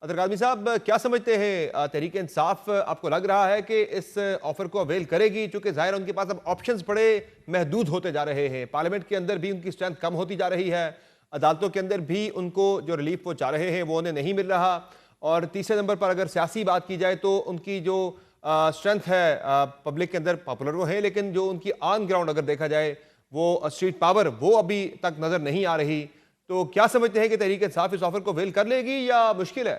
अतर काज़मी साहब, क्या समझते हैं तहरीक इंसाफ आपको लग रहा है कि इस ऑफर को अवेल करेगी? चूंकि जाहिर है उनके पास अब ऑप्शंस बड़े महदूद होते जा रहे हैं। पार्लियामेंट के अंदर भी उनकी स्ट्रेंथ कम होती जा रही है, अदालतों के अंदर भी उनको जो रिलीफ वो चाह रहे हैं वो उन्हें नहीं मिल रहा। और तीसरे नंबर पर अगर सियासी बात की जाए तो उनकी जो स्ट्रेंथ है पब्लिक के अंदर पॉपुलर वो है, लेकिन जो उनकी ऑन ग्राउंड अगर देखा जाए वो स्ट्रीट पावर वो अभी तक नजर नहीं आ रही। तो क्या समझते हैं कि तहरीक इंसाफ इस ऑफर को अवेल कर लेगी या मुश्किल है?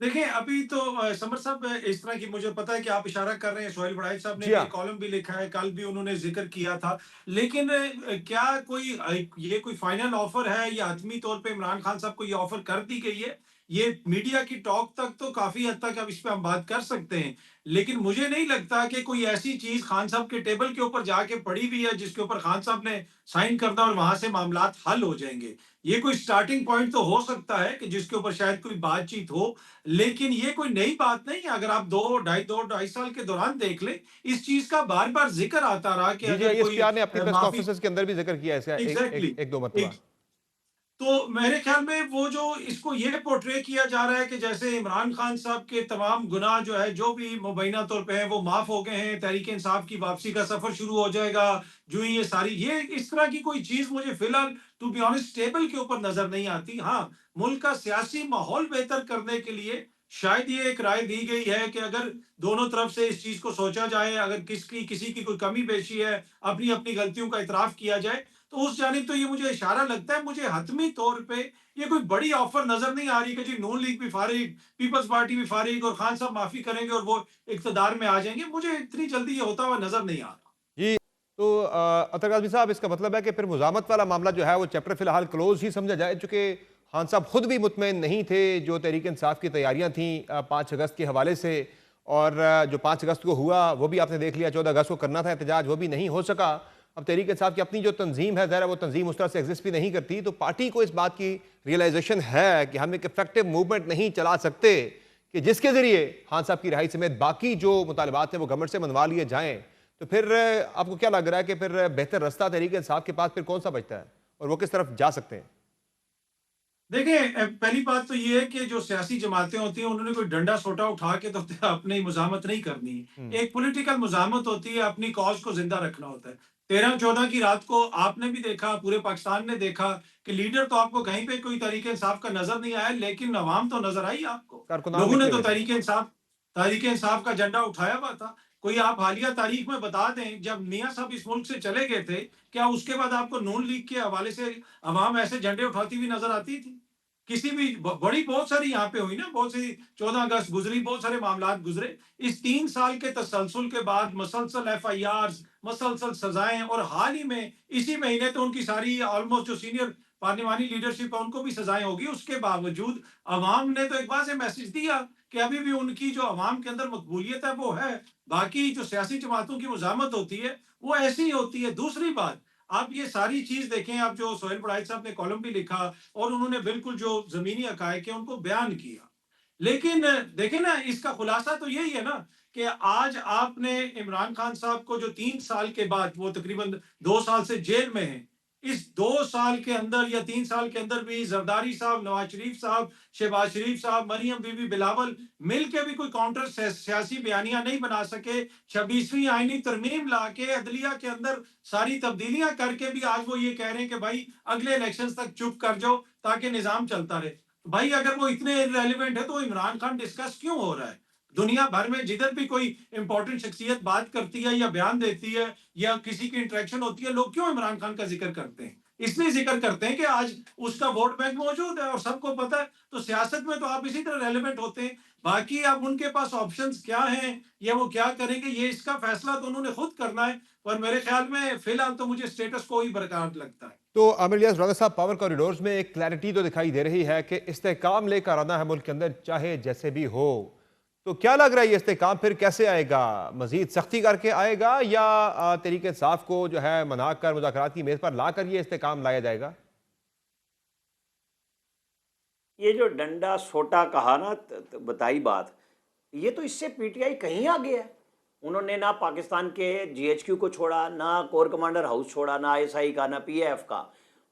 देखिए, अभी तो समर साहब इस तरह की मुझे पता है कि आप इशारा कर रहे हैं, सोहेल बड़ाई साहब ने जी भी हाँ। एक कॉलम भी लिखा है, कल भी उन्होंने ज़िक्र किया था। लेकिन क्या कोई ये कोई फाइनल ऑफ़र है या हतमी तौर पे इमरान खान साहब को ये ऑफ़र कर दी गई है? ये मीडिया की टॉक तक तो काफ़ी हद तक अब इस पे हम बात कर सकते हैं। लेकिन मुझे नहीं लगता कि कोई ऐसी चीज़ खान साहब के टेबल के ऊपर जाके पड़ी हुई है, जिसके ऊपर खान साहब ने साइन कर दिया और वहाँ से मामलात हल हो जाएँगे। ये कोई स्टार्टिंग पॉइंट तो हो सकता है कि जिसके ऊपर शायद कोई बातचीत हो, लेकिन ये कोई नई बात नहीं है। अगर आप 2 ढाई साल के दौरान देख लें, इस चीज़ का बार-बार ज़िक्र आता रहा कि जी, जी, अगर कोई आईएसपीआर ने अपनी प्रेस माफ़ी कॉन्फ्रेंसेस के अंदर भी ज़िक्र किया है इसका एक एग्ज़ैक्टली एक 1-2 एक मर्तबा। तो मेरे ख्याल में वो जो इसको ये पोर्ट्रे किया जा रहा है कि जैसे इमरान खान साहब के तमाम गुनाह जो है, जो भी मुबैना तौर पे हैं, वो माफ़ हो गए हैं, तहरीक इंसाफ की वापसी का सफ़र शुरू हो जाएगा। जो ही ये सारी ये इस तरह की कोई चीज़ मुझे फ़िलहाल टू बी ऑनेस्ट टेबल के ऊपर नज़र नहीं आती। हाँ, मुल्क का सियासी माहौल बेहतर करने के लिए शायद ये एक राय दी गई है कि अगर दोनों तरफ से इस चीज़ को सोचा जाए, अगर किसी की कोई कमी-पेशी है, अपनी-अपनी गलतियों का इतराफ़ किया जाए, तो उस जानिब तो ये मुझे इशारा लगता है। मुझे हतमी तौर पे ये कोई बड़ी ऑफर नजर नहीं आ रही कि जी नून लीग भी फारिग, पीपल्स पार्टी भी फारिग और खान साहब माफी करेंगे और वो इक्तदार में आ जाएंगे। मुझे इतनी जल्दी ये होता हुआ नजर नहीं आ रहा। जी, तो अतर काज़मी साहब, इसका मतलब है कि फिर मुज़ामत वाला मामला जो है वो चैप्टर फ़िलहाल क्लोज़ ही समझा जाए, चूँकि खान साहब खुद भी मुतमईन नहीं थे। जो तहरीक इंसाफ की तैयारियाँ थीं 5 अगस्त के हवाले से, और जो 5 अगस्त को हुआ वो भी आपने देख लिया, 14 अगस्त को करना था एहतजाज, वो भी नहीं हो सका। अब तहरीक इंसाफ की अपनी जो तंज़ीम है, ज़ाहिर है वो तंज़ीम उस तरह से एग्ज़िस्ट भी नहीं करती, तो पार्टी को इस बात की रियलाइज़ेशन है कि हम एक इफ़ेक्टिव मूवमेंट नहीं चला सकते कि जिसके ज़रिए खान साहब की रिहाई समेत बाकी जो मुतालबात हैं वो गवर्नमेंट से मनवा लिए जाएँ। तो फिर आपको क्या लग रहा है कि फिर बेहतर रास्ता तहरीक इंसाफ के पास फिर कौन सा बचता है और वो किस तरफ जा सकते हैं? देखिए, पहली बात तो ये है कि जो सियासी जमातें होती हैं, उन्होंने कोई डंडा सोटा उठा के तो अपनी मुज़ाहमत नहीं करनी हम्म। है। एक पॉलिटिकल मुज़ाहमत होती है, अपनी कॉज़ को ज़िंदा रखना होता है। 13-14 की रात को आपने भी देखा, पूरे पाकिस्तान ने देखा कि लीडर तो आपको कहीं पे कोई तहरीक-ए-इंसाफ का नज़र नहीं आया, लेकिन अवाम तो नज़र आई आपको। कारकुनान लोगों ने निकले तो हुए थे। तहरीक-ए-इंसाफ का झंडा उठाया हुआ था। कोई आप हालिया तारीख में बता दें, जब मियाँ साहब इस मुल्क से चले गए थे, क्या उसके बाद आपको नून लीग के हवाले से अवाम ऐसे झंडे उठाती हुई नज़र आती थी? किसी भी बड़ी बहुत सारी यहाँ पे हुई ना, बहुत सी 14 अगस्त गुजरी, बहुत सारे मामलात गुजरे। इस 3 साल के तसलसल के बाद मसलसल एफआईआर, मसलसल सजाएं, और हाल ही में इसी महीने तो उनकी सारी ऑलमोस्ट जो सीनियर पार्लिमानी लीडरशिप है उनको भी सजाएं होगी। उसके बावजूद अवाम ने तो एक बार से मैसेज दिया कि अभी भी उनकी जो अवाम के अंदर मकबूलियत है वो है। बाकी जो सियासी जमातों की मुजामत होती है वो ऐसी ही होती है। दूसरी बात, आप ये सारी चीज देखें, आप जो सोहेल बड़ाई साहब ने कॉलम भी लिखा और उन्होंने बिल्कुल जो ज़मीनी हक़ाइक़ है उनको बयान किया। लेकिन देखिए ना, इसका खुलासा तो यही है ना कि आज आपने इमरान खान साहब को जो 3 साल के बाद वो तकरीबन 2 साल से जेल में हैं, इस 2 साल के अंदर या 3 साल के अंदर भी ज़रदारी साहब, नवाज़ शरीफ साहब, शहबाज शरीफ साहब, मरियम बीबी बिलावल मिल के भी कोई काउंटर सियासी बयानियाँ नहीं बना सके। 26वीं आईनी तरमीम लाके अदलिया के अंदर सारी तब्दीलियाँ करके भी आज वो ये कह रहे हैं कि भाई अगले इलेक्शंस तक चुप कर जाओ ताकि निज़ाम चलता रहे। भाई अगर वो इतने इर्रेलेवेंट है तो इमरान खान डिस्कस क्यों हो रहा है? दुनिया भर में जिधर भी कोई इंपॉर्टेंट शख्सियत बात करती है या बयान देती है या किसी की इंटरेक्शन होती है, लोग क्यों इमरान खान का जिक्र करते हैं? इसलिए जिक्र करते हैं कि आज उसका वोट बैंक मौजूद है और सबको पता है। तो सियासत में तो आप इसी तरह रेलेवेंट होते हैं। बाकी अब उनके पास ऑप्शंस क्या हैं या वो क्या करेंगे, ये इसका फैसला तो उन्होंने खुद करना है। पर मेरे ख्याल में फिलहाल तो मुझे स्टेटस को ही बरकरार लगता है। तो आमिर इलियास रौदा साहब, पावर कॉरिडोर्स में एक क्लैरिटी तो दिखाई दे रही है कि इस्तेहकाम लेकर आना है मुल्क के अंदर चाहे जैसे भी हो। तो क्या लग रहा है ये इस्तेहकाम फिर कैसे आएगा? मजीद सख्ती करके आएगा या तरीके इंसाफ को जो है मना कर मुज़ाकरात की मेज़ पर ला कर ये इस्तेहकाम लाया जाएगा? ये जो डंडा सोटा कहा ना, बताई बात, ये तो इससे पीटीआई कहीं आगे है। उन्होंने ना पाकिस्तान के जीएचक्यू को छोड़ा, ना कोर कमांडर हाउस छोड़ा, ना आईएसआई का, ना पीएएफ का,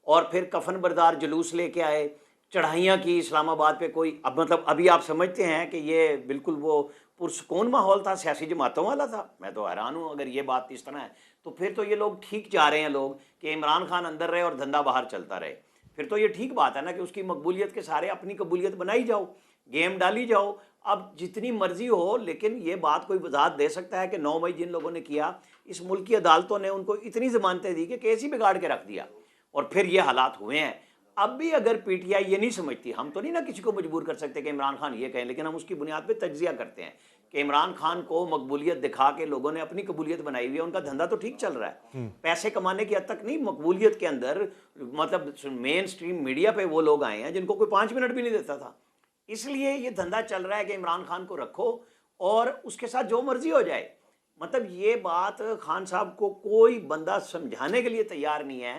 और फिर कफन बरदार जुलूस लेके आए। चढ़ाइयाँ की इस्लामाबाद पे कोई, अब मतलब अभी आप समझते हैं कि ये बिल्कुल वो पुरसकून माहौल था, सियासी जमातों वाला था? मैं तो हैरान हूँ अगर ये बात इस तरह है। तो फिर तो ये लोग ठीक जा रहे हैं लोग कि इमरान खान अंदर रहे और धंधा बाहर चलता रहे। फिर तो ये ठीक बात है ना कि उसकी मकबूलियत के सारे अपनी कबूलियत बनाई जाओ, गेम डाली जाओ। अब जितनी मर्जी हो, लेकिन ये बात कोई वजाहत दे सकता है कि 9 मई जिन लोगों ने किया, इस मुल्क की अदालतों ने उनको इतनी जमानतें दी कि केस ही बिगाड़ के रख दिया और फिर ये हालात हुए हैं। अब भी अगर पीटीआई ये नहीं समझती, हम तो नहीं ना किसी को मजबूर कर सकते कि इमरान खान ये कहें, लेकिन हम उसकी बुनियाद पे तज्जिया करते हैं कि इमरान खान को मकबूलियत दिखा के लोगों ने अपनी कबूलियत बनाई हुई है, उनका धंधा तो ठीक चल रहा है, पैसे कमाने की हद तक नहीं, मकबूलियत के अंदर। मतलब मेन स्ट्रीम मीडिया पे वो लोग आए हैं जिनको कोई 5 मिनट भी नहीं देता था। इसलिए ये धंधा चल रहा है कि इमरान खान को रखो और उसके साथ जो मर्जी हो जाए। मतलब ये बात खान साहब को कोई बंदा समझाने के लिए तैयार नहीं है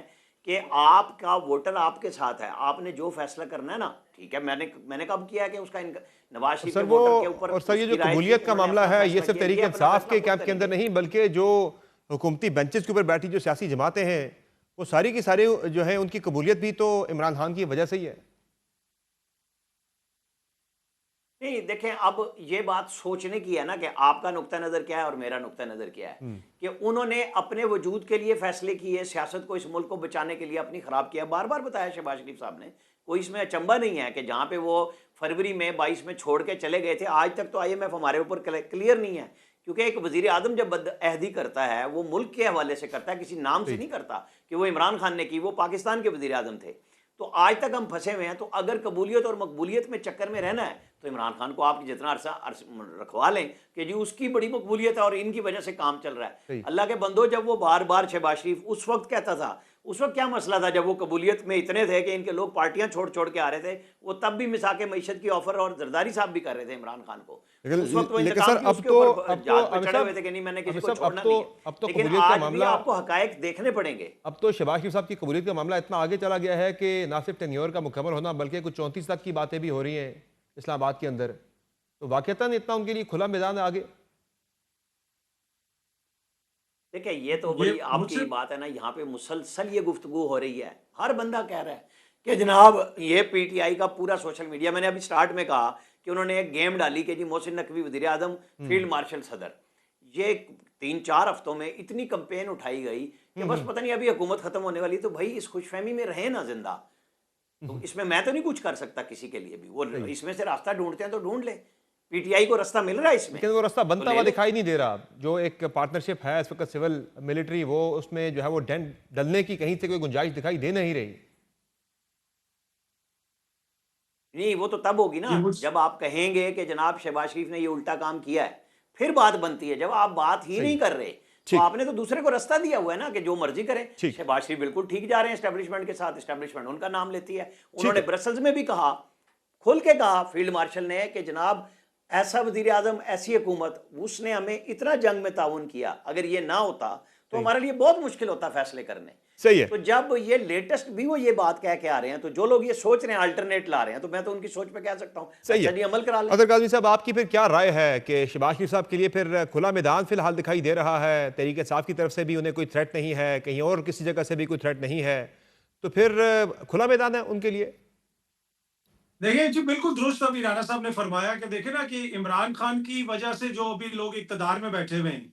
कि आपका वोटर आपके साथ है, आपने जो फैसला करना है ना, ठीक है। मैंने कब किया कि उसका नवाज शरीफ सर के वो, वोटर के ऊपर और सर ये जो उसकी राय थी, कबूलियत का उन्होंने मामला अपना है, ये फैसला सिर्फ किया, तहरीक ये अपना इंसाफ फैसला के कैंप खुद के अंदर करेंगे। नहीं, बल्कि जो हुकूमती बेंचेस के ऊपर बैठी जो सियासी जमातें हैं, वो सारी की सारी जो है उनकी कबूलियत भी तो इमरान खान की वजह से ही है। नहीं देखें, अब ये बात सोचने की है ना कि आपका नुक्ता नज़र क्या है और मेरा नुक्ता नज़र क्या है, कि उन्होंने अपने वजूद के लिए फैसले किए, सियासत को इस मुल्क को बचाने के लिए अपनी खराब किया। बार बार बताया शहबाज शरीफ साहब ने, कोई इसमें अचंबा नहीं है कि जहाँ पे वो फरवरी में 22 में छोड़ के चले गए थे, आज तक तो IMF हमारे ऊपर क्लियर नहीं है। क्योंकि एक वजीर आजम जब बदअहदी करता है, वो मुल्क के हवाले से करता है, किसी नाम से नहीं करता कि वो इमरान खान ने की, वो पाकिस्तान के वजीर आजम थे। तो आज तक हम फंसे हुए हैं। तो अगर कबूलियत और मकबूलियत में चक्कर में रहना है तो इमरान खान को आप जितना अरसा रखवा लें कि जी उसकी बड़ी मकबूलियत है और इनकी वजह से काम चल रहा है। अल्लाह के बंदो, जब वो बार बार शहबाज शरीफ उस वक्त कहता था, उस वक्त क्या मसला था, जब वो कबूलियत में इतने थे कि इनके लोग पार्टियां छोड़ छोड़ के आ रहे थे, वो तब भी मिसाके मईशत की ऑफर और जरदारी साहब भी कर रहे थे इमरान खान को। उस वक्त वो लेकिन इंतकाम सर की अब उसके तो ऊपर जहाज पे चढ़े हुए थे कि नहीं मैंने किसी को छोड़ना नहीं है। लेकिन कबूलियत का आज भी मामला, आपको हकायक देखने पड़ेंगे। अब तो शहबाज शरीफ साहब की कबूलियत का मामला इतना आगे चला गया है कि ना सिर्फ टेन्योर का मुकम्मल होना, बल्कि कुछ 34 तक की बातें भी हो रही हैं इस्लामाबाद के अंदर। तो वाकईतन इतना उनके लिए खुला मैदान है आगे। देखिए, ये तो ये बड़ी आपकी मुझसे बात है ना, यहाँ पे मुसलसल ये गुफ्तगू हो रही है। हर बंदा कह रहा है कि जनाब ये पीटीआई का पूरा सोशल मीडिया, मैंने अभी स्टार्ट में कहा कि उन्होंने एक गेम डाली कि जी मोहसिन नकवी वजीर आजम, फील्ड मार्शल सदर। ये 3-4 हफ्तों में इतनी कंपेन उठाई गई कि बस पता नहीं अभी हुकूमत खत्म होने वाली, तो भाई इस खुशफहमी में रहे ना जिंदा। तो इसमें मैं तो नहीं कुछ कर सकता किसी के लिए भी, वो इसमें से रास्ता ढूंढते हैं तो ढूंढ ले। पीटीआई को रास्ता मिल रहा है इसमें, लेकिन वो रास्ता तो बनता ले हुआ ले। दिखाई नहीं दे रहा। जो एक पार्टनरशिप है इस वक्त सिविल मिलिट्री, वो उसमें जो है वो डेंट डलने की कहीं से कोई गुंजाइश दिखाई दे नहीं रही। नहीं, वो तो तब होगी ना ये मुझ जब आप कहेंगे कि जनाब शहबाज शरीफ ने ये उल्टा काम किया है, फिर बात बनती है। जब आप बात ही सही, नहीं कर रहे तो ठीक, आपने तो दूसरे को रास्ता दिया हुआ है ना कि जो मर्जी करें। ठीक, शहबाज शरीफ बिल्कुल ठीक जा रहे हैं एस्टेब्लिशमेंट के साथ, एस्टेब्लिशमेंट उनका नाम लेती है। ठीक उन्होंने है। ब्रसल्स में भी कहा, खुल के कहा फील्ड मार्शल ने कि जनाब ऐसा वजीर आजम, ऐसी हुकूमत, उसने हमें इतना जंग में ताउन किया, अगर ये ना होता तो सही, हमारे लिए बहुत मुश्किल होता फैसले करने। सही है। तो जब ये लेटेस्ट भी वो ये बात कह के आ रहे हैं, तो जो लोग ये सोच रहे हैं अल्टरनेट ला रहे हैं, तो मैं तो उनकी सोच पे कह सकता हूँ सही अच्छा है। जी अमल करा लें। अदर काज़मी साहब, आपकी फिर क्या राय है कि शहबाज शरीफ साहब के लिए फिर खुला मैदान फिलहाल दिखाई दे रहा है? तहरीक इंसाफ की तरफ से भी उन्हें कोई थ्रेट नहीं है, कहीं और किसी जगह से भी कोई थ्रेट नहीं है, तो फिर खुला मैदान है उनके लिए? देखिए जी, बिल्कुल दुरुस्त अभी राणा साहब ने फरमाया कि देखे ना कि इमरान खान की वजह से जो अभी लोग इक्तदार में बैठे हुए हैं,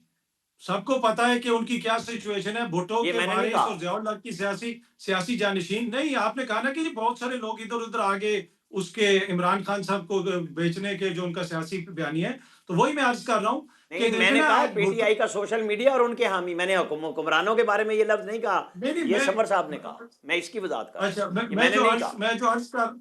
सबको पता है कि उनकी क्या सिचुएशन है। भुट्टो ये के मैंने नहीं वारिस और कहा। ज़ियाउल हक की सियासी सियासी जानशीन नहीं, आपने कहा ना कि जी बहुत सारे लोग इधर-उधर आगे उसके इमरान खान साहब को बेचने के, जो उनका सियासी बयानी है। तो वही मैं अर्ज़ कर रहा हूँ कि नहीं, देखिए मैंने ना कहा आज भुट्टो पीटीआई का सोशल मीडिया और उनके हामी, मैंने हुक्मरानों के बारे में ये लफ्ज नहीं कहा। नहीं, नहीं ये मैं सफर साहब ने कहा, मैं इसकी वजाहत कर रहा हूँ, अच्छा, ये मैंने नहीं कहा।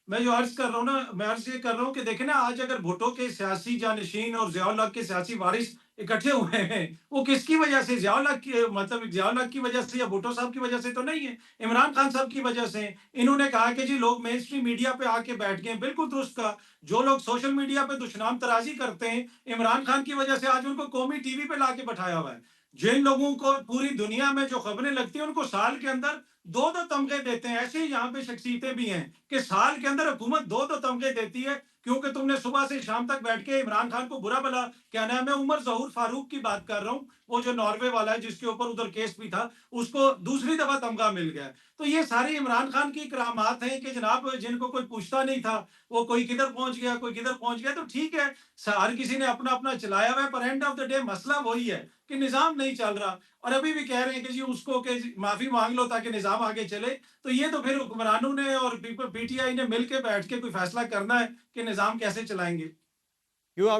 मैं जो अर्ज कर रहा हूँ ना, मैं अर्ज ये कर रहा हूँ कि देखे ना आज अगर भुट्टो के सियासी जानशीन और ज़ियाउल हक के सियासी वारिस इकट्ठे हुए हैं, वो किसकी वजह से, ज़ियाउल हक की, मतलब ज़ियाउल हक की वजह से या भुट्टो साहब की वजह से तो नहीं है, इमरान खान साहब की वजह से। इन्होंने कहा कि जी लोग मेन स्ट्रीम मीडिया पे आके बैठ गए, बिल्कुल दुरुस्त कहा। जो लोग सोशल मीडिया पे दुश्मनाम तराजी करते हैं, इमरान खान की वजह से आज उनको कौमी टीवी पे लाके बैठाया हुआ है। जिन लोगों को पूरी दुनिया में जो खबरें लगती हैं, उनको साल के अंदर 2-2 तमगे देते हैं। ऐसे ही यहाँ पे शख्सियतें भी हैं कि साल के अंदर हुकूमत 2-2 तमगे देती है क्योंकि तुमने सुबह से शाम तक बैठ के इमरान खान को बुरा भला, क्या नाम है, उमर जहूर फारूक की बात कर रहा हूँ, वो जो नॉर्वे वाला है जिसके ऊपर उधर केस भी था, उसको दूसरी दफा तमगा मिल गया। तो ये सारी इमरान खान की करामात हैं कि जनाब जिनको कोई पूछता नहीं था, वो कोई किधर पहुंच गया, कोई किधर पहुंच गया। तो ठीक है, हर किसी ने अपना अपना चलाया हुआ है, पर एंड ऑफ द डे मसला वही है कि निजाम नहीं चल रहा। और अभी भी कह रहे हैं कि जी उसको कि माफी मांग लो ताकि निजाम आगे चले। तो ये तो फिर हुक्मरानों ने और पीटीआई ने मिलकर बैठ के कोई फैसला करना है कि निजाम कैसे चलाएंगे। क्यों